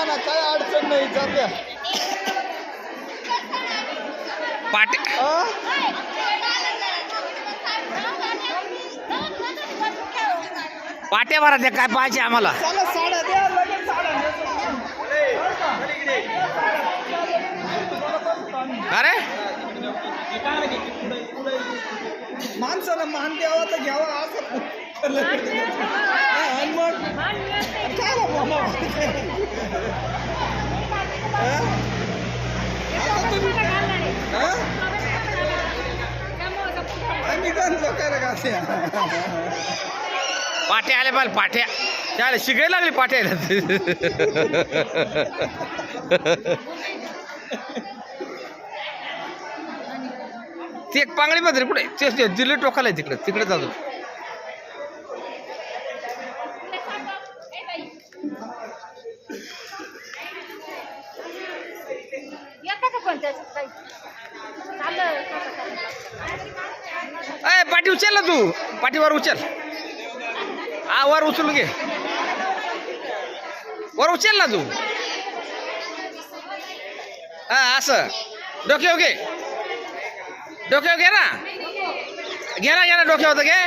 ना काय अडचण नाही जात्या पाटे पाट्या भरा त्या काय पाहिजे आम्हाला चला साड्या द्या लगेच साड्या अरे माणसाला मान द्यावा तर घ्यावा असं आणि मग काय बाबा आम्ही गण लोकांना घालते पाट्या आले पाहिजे पाट्या त्याला शिकायला लागली पाट्याला ती एक पांगडी मध्ये कुठे ते दिल्ली टोकाला आहे तिकडे तिकडे जातो अय पाठी उचल ना तू पाठीवर उचल हा वर उचलून घे वर उचल ना तू हा असं डोक्यावर घे डोक्यावर घे ना घे ना डोक्यावर घे